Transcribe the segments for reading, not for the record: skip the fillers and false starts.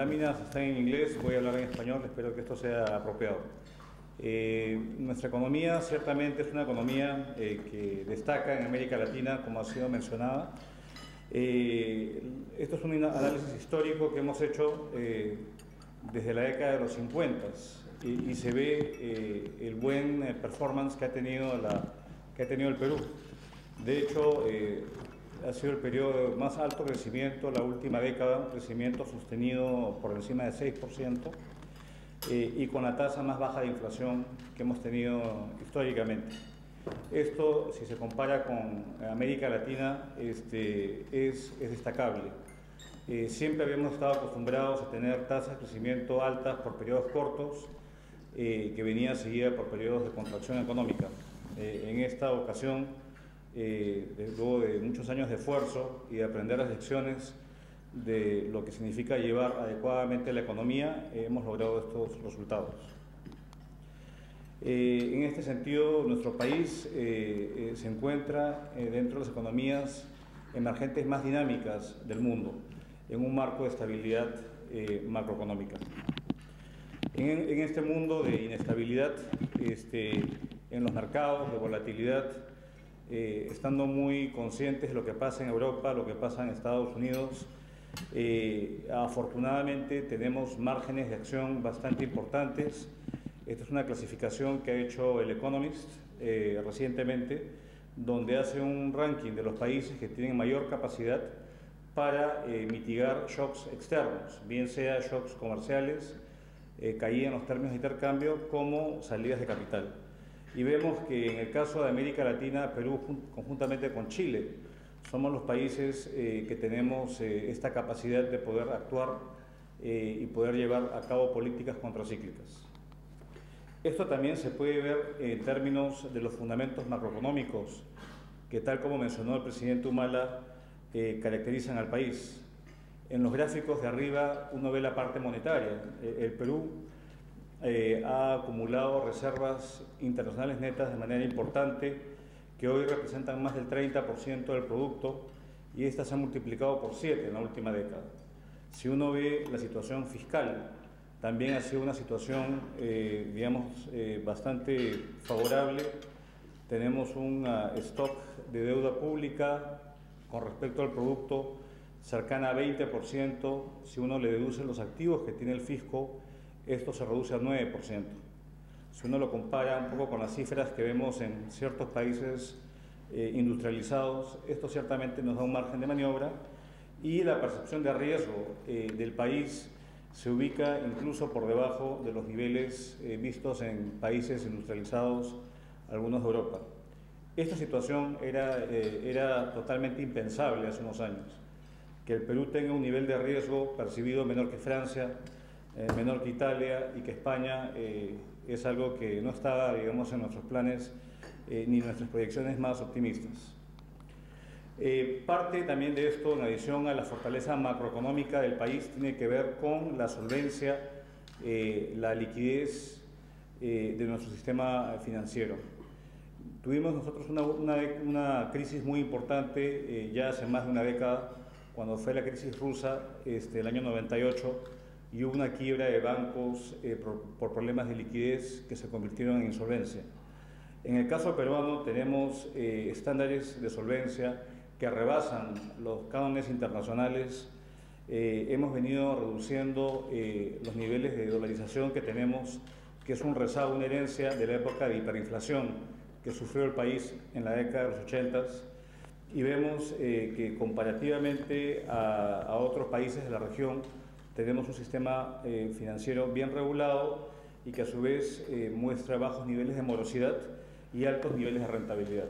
Láminas están en inglés, voy a hablar en español, espero que esto sea apropiado. Nuestra economía ciertamente es una economía que destaca en América Latina, como ha sido mencionada. Esto es un análisis histórico que hemos hecho desde la década de los 50 y se ve el buen performance que ha tenido el Perú. De hecho, ha sido el periodo de más alto crecimiento la última década, un crecimiento sostenido por encima de 6% y con la tasa más baja de inflación que hemos tenido históricamente. Esto, si se compara con América Latina, es destacable. Siempre habíamos estado acostumbrados a tener tasas de crecimiento altas por periodos cortos, que venían seguidas por periodos de contracción económica. En esta ocasión, luego de muchos años de esfuerzo y de aprender las lecciones de lo que significa llevar adecuadamente la economía, hemos logrado estos resultados. En este sentido, nuestro país se encuentra dentro de las economías emergentes más dinámicas del mundo, en un marco de estabilidad macroeconómica. En este mundo de inestabilidad en los mercados, de volatilidad, estando muy conscientes de lo que pasa en Europa, lo que pasa en Estados Unidos, afortunadamente tenemos márgenes de acción bastante importantes. Esta es una clasificación que ha hecho el Economist recientemente, donde hace un ranking de los países que tienen mayor capacidad para mitigar shocks externos, bien sea shocks comerciales, caída en los términos de intercambio, como salidas de capital. Y vemos que en el caso de América Latina, Perú conjuntamente con Chile, somos los países que tenemos esta capacidad de poder actuar y poder llevar a cabo políticas contracíclicas. Esto también se puede ver en términos de los fundamentos macroeconómicos que, tal como mencionó el presidente Humala, caracterizan al país. En los gráficos de arriba uno ve la parte monetaria. El Perú ha acumulado reservas internacionales netas de manera importante, que hoy representan más del 30% del producto, y estas se han multiplicado por 7 en la última década. Si uno ve la situación fiscal, también ha sido una situación, bastante favorable. Tenemos un stock de deuda pública con respecto al producto cercana a 20%. Si uno le deduce los activos que tiene el fisco, esto se reduce al 9%. Si uno lo compara un poco con las cifras que vemos en ciertos países industrializados, esto ciertamente nos da un margen de maniobra, y la percepción de riesgo del país se ubica incluso por debajo de los niveles vistos en países industrializados, algunos de Europa. Esta situación era totalmente impensable hace unos años. Que el Perú tenga un nivel de riesgo percibido menor que Francia, menor que Italia, y que España, es algo que no estaba, digamos, en nuestros planes ni en nuestras proyecciones más optimistas. Parte también de esto, en adición a la fortaleza macroeconómica del país, tiene que ver con la solvencia, la liquidez de nuestro sistema financiero. Tuvimos nosotros una crisis muy importante ya hace más de una década, cuando fue la crisis rusa, el año 98, y hubo una quiebra de bancos por problemas de liquidez que se convirtieron en insolvencia. En el caso peruano tenemos estándares de solvencia que rebasan los cánones internacionales. Hemos venido reduciendo los niveles de dolarización que tenemos, que es un rezago, una herencia de la época de hiperinflación que sufrió el país en la década de los 80, y vemos que comparativamente a otros países de la región tenemos un sistema financiero bien regulado y que a su vez muestra bajos niveles de morosidad y altos niveles de rentabilidad.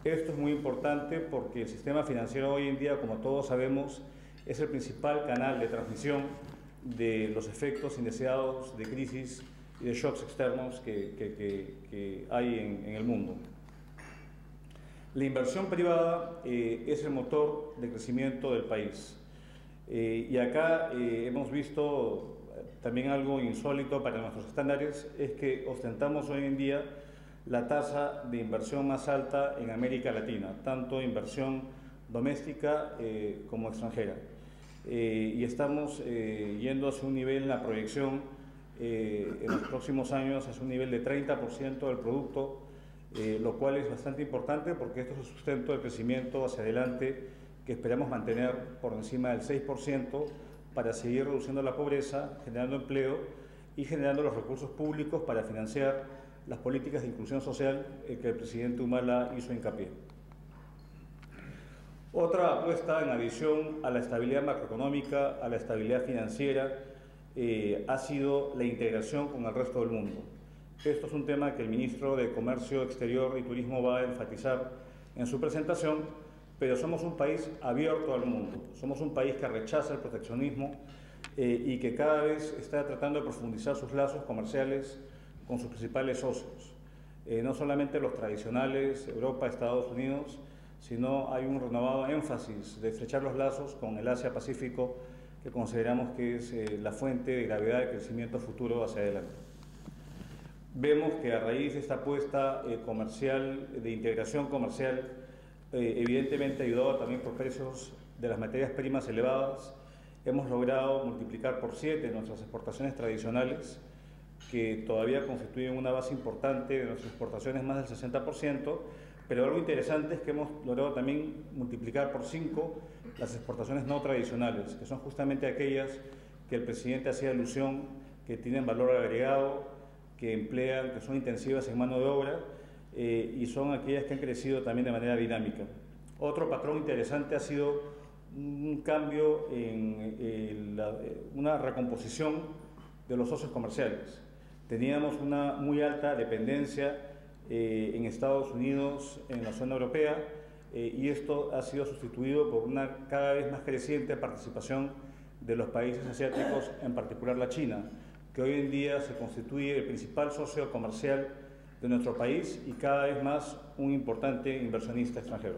Esto es muy importante porque el sistema financiero hoy en día, como todos sabemos, es el principal canal de transmisión de los efectos indeseados de crisis y de shocks externos que hay en el mundo. La inversión privada es el motor de crecimiento del país. Y acá hemos visto también algo insólito para nuestros estándares, es que ostentamos hoy en día la tasa de inversión más alta en América Latina, tanto inversión doméstica como extranjera. y estamos yendo hacia un nivel en la proyección en los próximos años, hacia un nivel de 30% del producto, lo cual es bastante importante porque esto es el sustento del crecimiento hacia adelante que esperamos mantener por encima del 6% para seguir reduciendo la pobreza, generando empleo y generando los recursos públicos para financiar las políticas de inclusión social que el presidente Humala hizo hincapié. Otra apuesta en adición a la estabilidad macroeconómica, a la estabilidad financiera, ha sido la integración con el resto del mundo. Esto es un tema que el ministro de Comercio Exterior y Turismo va a enfatizar en su presentación, pero somos un país abierto al mundo, somos un país que rechaza el proteccionismo y que cada vez está tratando de profundizar sus lazos comerciales con sus principales socios. No solamente los tradicionales, Europa, Estados Unidos, sino hay un renovado énfasis de estrechar los lazos con el Asia-Pacífico, que consideramos que es la fuente de gravedad de crecimiento futuro hacia adelante. Vemos que a raíz de esta apuesta comercial, de integración comercial, evidentemente ayudado también por precios de las materias primas elevadas, hemos logrado multiplicar por 7 nuestras exportaciones tradicionales, que todavía constituyen una base importante de nuestras exportaciones, más del 60%, pero algo interesante es que hemos logrado también multiplicar por 5 las exportaciones no tradicionales, que son justamente aquellas que el presidente hacía alusión, que tienen valor agregado, que emplean, que son intensivas en mano de obra y son aquellas que han crecido también de manera dinámica. Otro patrón interesante ha sido un cambio en una recomposición de los socios comerciales. Teníamos una muy alta dependencia en Estados Unidos, en la zona europea, y esto ha sido sustituido por una cada vez más creciente participación de los países asiáticos, en particular la China, que hoy en día se constituye el principal socio comercial de nuestro país y cada vez más un importante inversionista extranjero.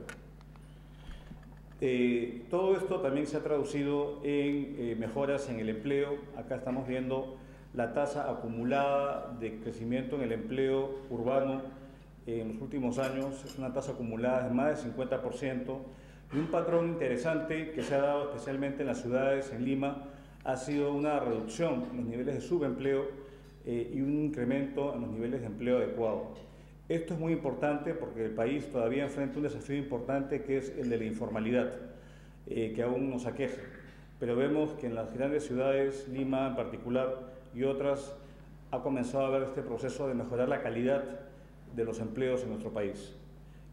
Todo esto también se ha traducido en mejoras en el empleo. Acá estamos viendo la tasa acumulada de crecimiento en el empleo urbano en los últimos años, es una tasa acumulada de más del 50%, y un patrón interesante que se ha dado especialmente en las ciudades, en Lima, ha sido una reducción en los niveles de subempleo y un incremento en los niveles de empleo adecuado. Esto es muy importante porque el país todavía enfrenta un desafío importante que es el de la informalidad, que aún nos aqueja. Pero vemos que en las grandes ciudades, Lima en particular y otras, ha comenzado a haber este proceso de mejorar la calidad de los empleos en nuestro país.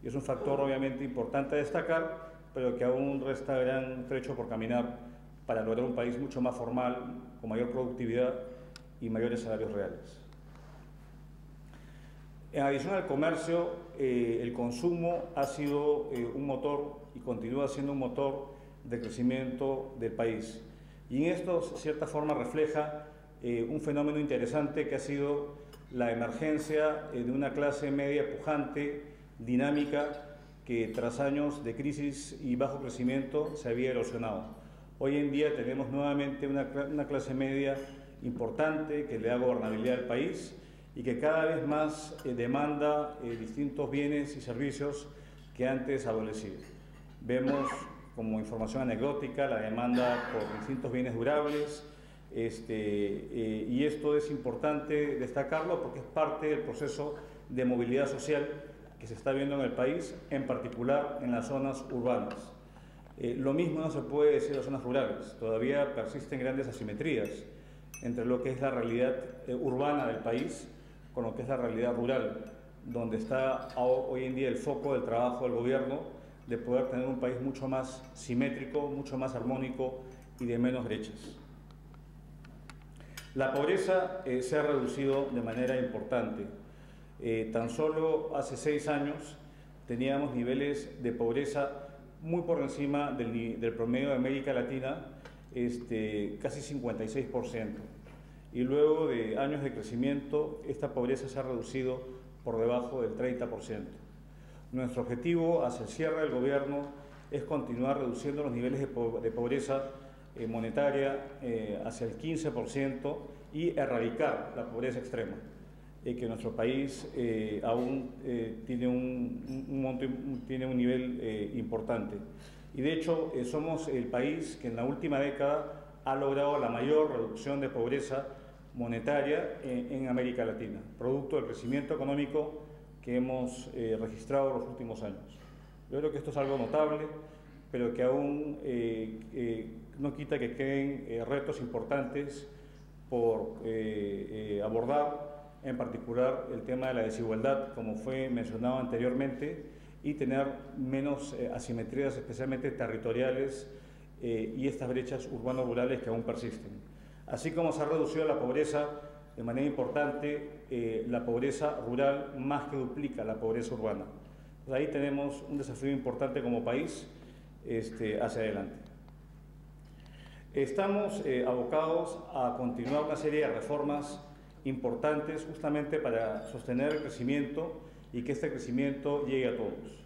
Y es un factor obviamente importante a destacar, pero que aún resta gran trecho por caminar para lograr un país mucho más formal, con mayor productividad y mayores salarios reales. En adición al comercio, el consumo ha sido un motor y continúa siendo un motor de crecimiento del país. Y en esto, de cierta forma, refleja un fenómeno interesante que ha sido la emergencia de una clase media pujante, dinámica, que tras años de crisis y bajo crecimiento se había erosionado. Hoy en día tenemos nuevamente una clase media importante que le da gobernabilidad al país y que cada vez más demanda distintos bienes y servicios que antes adolecido. Vemos como información anecdótica la demanda por distintos bienes durables, y esto es importante destacarlo porque es parte del proceso de movilidad social que se está viendo en el país, en particular en las zonas urbanas. Lo mismo no se puede decir de las zonas rurales. Todavía persisten grandes asimetrías entre lo que es la realidad urbana del país con lo que es la realidad rural, donde está hoy en día el foco del trabajo del gobierno de poder tener un país mucho más simétrico, mucho más armónico y de menos brechas. La pobreza se ha reducido de manera importante. Tan solo hace 6 años teníamos niveles de pobreza muy por encima del promedio de América Latina, casi 56%. Y luego de años de crecimiento, esta pobreza se ha reducido por debajo del 30%. Nuestro objetivo hacia el cierre del gobierno es continuar reduciendo los niveles de pobreza monetaria hacia el 15% y erradicar la pobreza extrema, que nuestro país aún tiene un nivel importante. Y de hecho somos el país que en la última década ha logrado la mayor reducción de pobreza monetaria en América Latina, producto del crecimiento económico que hemos registrado en los últimos años. Yo creo que esto es algo notable, pero que aún no quita que queden retos importantes por abordar, en particular el tema de la desigualdad, como fue mencionado anteriormente, y tener menos asimetrías, especialmente territoriales, y estas brechas urbano-rurales que aún persisten. Así como se ha reducido la pobreza de manera importante, la pobreza rural más que duplica la pobreza urbana. Entonces, ahí tenemos un desafío importante como país hacia adelante. Estamos abocados a continuar una serie de reformas importantes justamente para sostener el crecimiento y que este crecimiento llegue a todos.